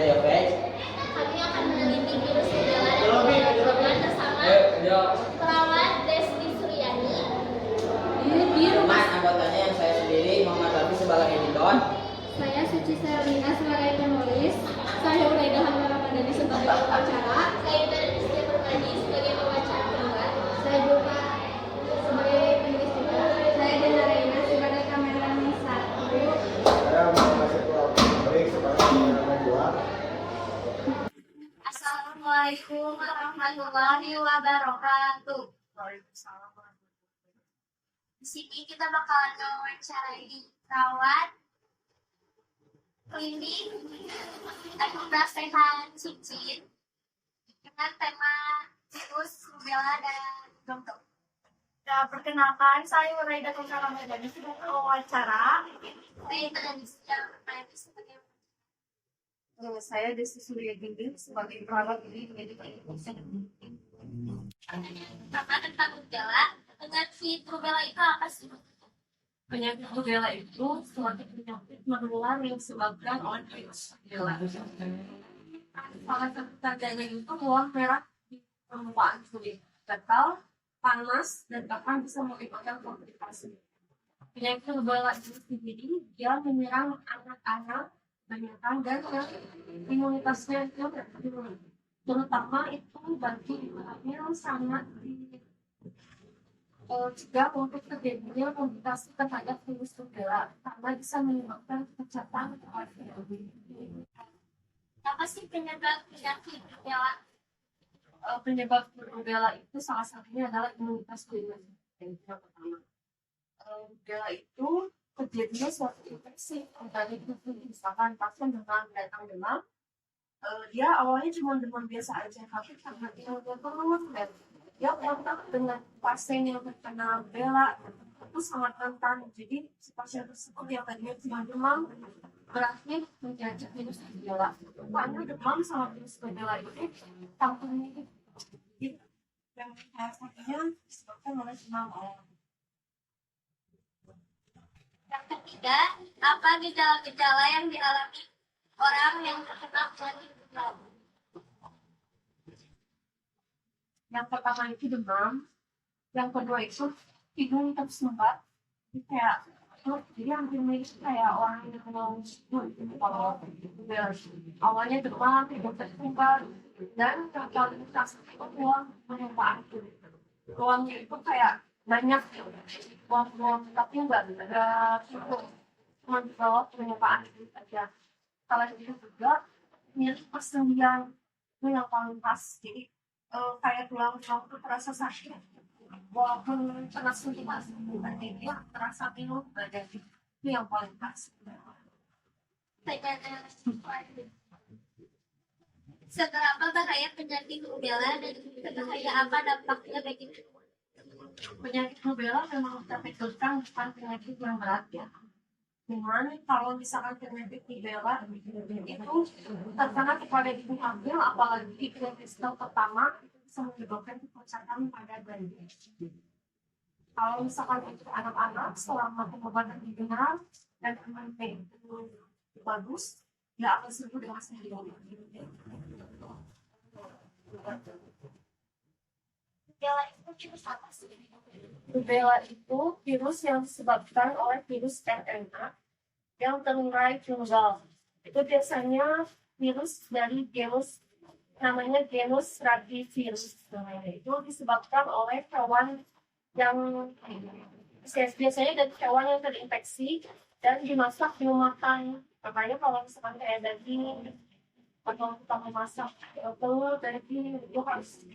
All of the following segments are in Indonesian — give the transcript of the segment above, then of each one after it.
Kami akan meneliti virus rubella dan penyakitnya bersama perawat Desti Suryani. Di rumah anggotanya yang saya sendiri, Muhammad Rafi sebagai editor. saya Suci Selina sebagai penulis. Saya Uraida Ramadhani sebagai pengacara. Saya Istia Permadi sebagai pembaca pembuat. Saya juga sebagai penulis juga. Saya Dena Reina sebagai kameramen satu. Saya Muhammad Syekh Abdul sebagai kameramen 2. Assalamualaikum warahmatullahi wabarakatuh. Di sini kita bakalan mewawancarai perawat klinik Dr. Sehan Suci dengan tema virus rubella dan domtok. Ya, perkenalkan saya Uraida Ramadhani sebagai wawancara. Saya Indonesia Permadi sebagai Saya Desti Suryani sebagai perawat di pertama tentang rubella. Penyakit rubella itu apa sih? Penyakit rubella itu suatu penyakit menular yang disebabkan oleh virus rubella. Salah satu tandanya itu ruang merah di permukaan kulit, gatal, panas, dan bahkan bisa mengakibatkan komplikasi. Penyakit rubella itu sendiri dia menyerang anak-anak, balita, dan imunitasnya itu turun. Terutama itu bagi ibu hamil sangat juga untuk terjadinya komplikasi terhadap virus rubella karena bisa menyebabkan kecacatan Apa sih penyebab penyakit rubella? Penyebab rubella itu salah satunya adalah imunitas kulit. Yang pertama, rubella itu terjadinya suatu infeksi dari tubuh, misalkan pasien dengan datang demam. Dia awalnya cuma demam biasa aja, tapi karena dia udah terus dan dia kontak dengan pasien yang terkena rubella itu sangat rentan. Jadi si pasien tersebut yang tadinya cuma demam berakhir menjadi virus rubella. Karena demam sama virus rubella itu tampaknya yang salah satunya disebabkan oleh demam. Yang ketiga, apa gejala-gejala yang dialami orang yang terkena penyakit rubella? Yang pertama itu demam, yang kedua itu hidung tersumbat, jadi hampir mirip kayak orang yang mau kalau awalnya demam, hidung tersumbat, dan kalau itu ruang penumpang. Ruangnya itu kayak banyak ruang-ruang, tapi nggak cukup, cuma di bawah penumpang aja. Kalau itu juga mirip persendian itu yang paling pas, jadi kayak tulang-tulang itu terasa sakit walaupun kena suntikan tapi dia terasa pilu badan itu yang paling pas. Seberapa bahaya penyakit rubella dan sebahaya apa dampaknya bagi tubuh? Penyakit rubella memang terpikirkan bukan penyakit yang berat ya. Cuman kalau misalkan penyakit rubella itu terkena kepada ibu hamil, apalagi di trimester pertama, itu bisa menyebabkan kerusakan pada bayi. Kalau misalkan untuk anak-anak selama pengobatan didengar dan imunnya itu bagus, dia akan sembuh dengan sendirinya. Rubella itu virus apa sih? Rubella itu virus yang disebabkan oleh virus RNA yang terurai tunggal. Itu biasanya virus dari genus namanya genus Rabivirus. Itu disebabkan oleh hewan yang biasanya dari hewan yang terinfeksi dan dimasak di makan. Makanya kalau misalkan kayak daging atau kita memasak telur daging itu harus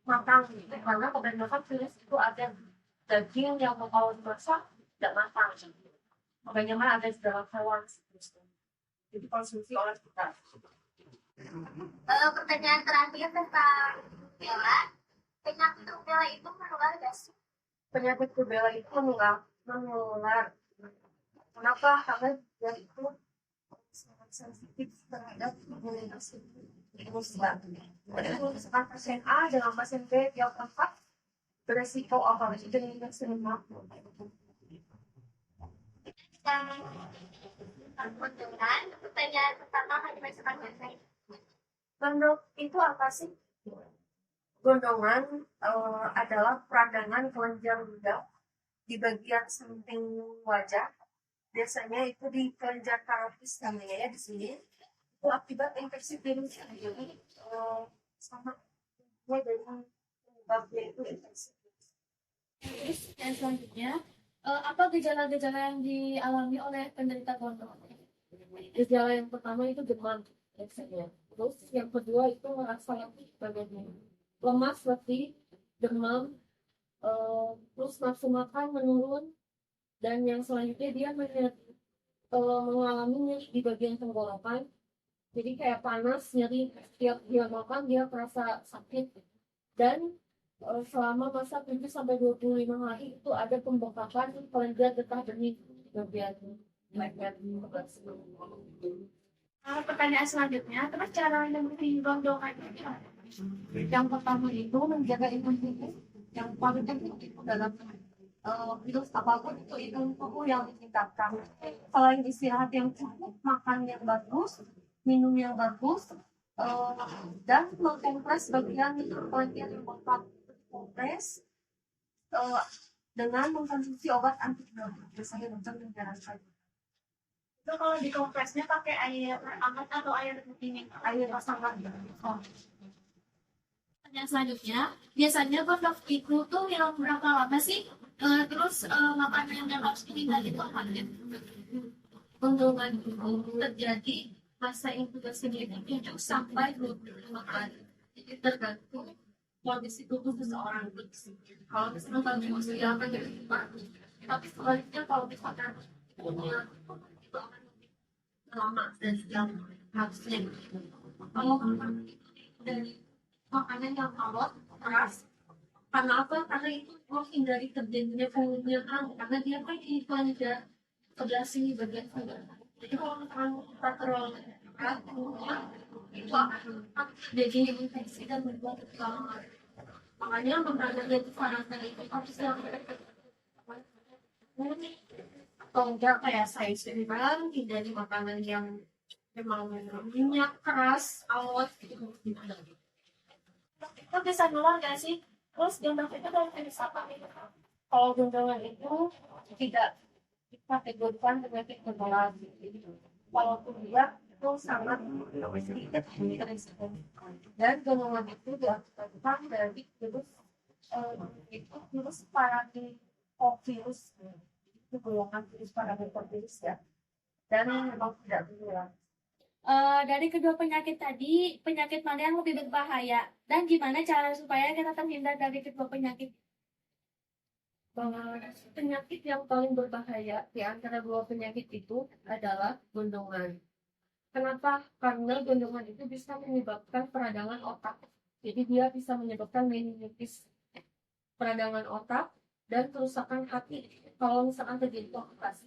matang karena kebanyakan virus itu ada daging yang kalau dimasak tidak matang. Makanya ada di dalam hewan jadi konsumsi oleh kita. Pertanyaan terakhir tentang rubella. Penyakit rubella itu menular nggak sih? Penyakit rubella itu menular. Kenapa? Karena dia itu sangat sensitif terhadap imunitas virus. Kalau misalkan pasien A dengan pasien B yang kontak beresiko apa? Jadi dengan senang. tentang gondongan. Pertanyaan pertama akan dibacakan oleh saya. Menurut itu apa sih? Gondongan adalah peradangan kelenjar ludah di bagian samping wajah. Biasanya itu di kelenjar karotis namanya ya di sini. Itu akibat infeksi virus. Jadi sama mulai dari penyebabnya itu infeksi. Terus yang selanjutnya, apa gejala-gejala yang dialami oleh penderita gondongan? Gejala yang pertama itu demam biasanya. Terus yang kedua itu merasa letih badannya, lemas, letih, demam, terus nafsu makan menurun, dan yang selanjutnya dia mengalami nyeri di bagian tenggorokan. Jadi kayak panas, nyeri setiap dia makan dia merasa sakit, dan selama masa 7 sampai 25 hari itu ada pembengkakan kelenjar getah bening di bagian leher. Pertanyaan selanjutnya, terus cara menyembuhi gondongan itu apa? Yang pertama itu menjaga imun tubuh. Yang paling penting itu dalam virus apapun itu imun tubuh yang ditingkatkan. Selain istirahat yang cukup, makan yang bagus, minum yang bagus, dan mengkompres bagian yang bengkak. Kompres dengan mengkonsumsi obat antibiotik biasanya untuk menjelaskan. Itu kalau dikompresnya pakai air hangat atau air dingin? Air pasangan. Pertanyaan selanjutnya, biasanya gondok itu tuh yang berapa lama sih? Terus makanan yang harus ditinggalin itu apa? Gondongan itu terjadi masa inkubasinya itu 7 sampai 25 hari. Jadi tergantung kondisi tubuh seseorang. Kalau misalnya kalau usia akan jadi bagus, tapi sebaliknya kalau misalkan punya itu akan lebih lama dan yang harusnya. Kalau makanan itu dari makanan yang alot, keras, karena apa? Karena itu menghindari terjadinya pengunyah, karena dia kan di kelenjar sebelah sini bagian sana. Jadi kalau misalkan kita terlalu keras, itu akan jadi infeksi dan membuat kelamaan. Makanya beberapa itu sarankan itu harus yang atau enggak kayak saya sendiri hindari makanan yang memang minyak keras, alot gitu. Itu bisa nular nggak sih? Terus gondok itu dari jenis apa? Kalau gondongan itu tidak dikategorikan penyakit menular. Walaupun dia itu sangat sedikit berisiko. Dan gondongan itu diakibatkan dari virus paranovirus. Itu golongan virus paranovirus ya. Dan memang tidak menular. Dari kedua penyakit tadi, penyakit mana yang lebih berbahaya? Dan gimana cara supaya kita terhindar dari kedua penyakit? Penyakit yang paling berbahaya di antara dua penyakit itu adalah gondongan. Kenapa? Karena gondongan itu bisa menyebabkan peradangan otak. Jadi dia bisa menyebabkan meningitis, peradangan otak, dan kerusakan hati. Kalau misalkan terjadi komplikasi.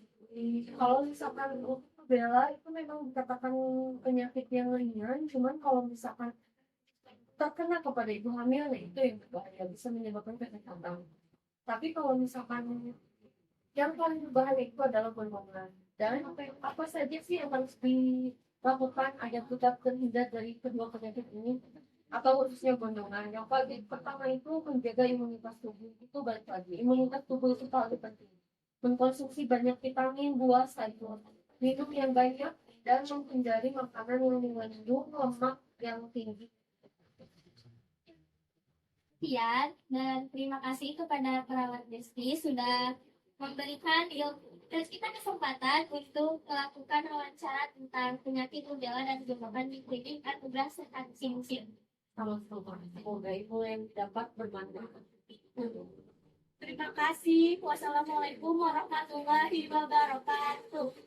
Kalau misalkan rubella itu memang dikatakan penyakit yang ringan, cuman kalau misalkan terkena kepada ibu hamil, itu yang berbahaya, bisa menyebabkan penyakit kandang. Tapi kalau misalkan yang paling berbahaya itu adalah gondongan. Dan apa saja sih yang harus dilakukan agar kita terhindar dari kedua penyakit ini, atau khususnya gondongan? Yang paling pertama itu menjaga imunitas tubuh. Itu balik lagi, imunitas tubuh itu paling penting. Mengkonsumsi banyak vitamin, buah, sayur, minum yang banyak, dan menghindari makanan yang mengandung lemak yang tinggi. Sekian dan terima kasih kepada perawat Desti sudah memberikan kita kesempatan untuk melakukan wawancara tentang penyakit rubella dan gondongan di klinik Anugerah Sehat Simsim. Semoga ibu yang dapat bermanfaat. Terima kasih. Wassalamualaikum warahmatullahi wabarakatuh.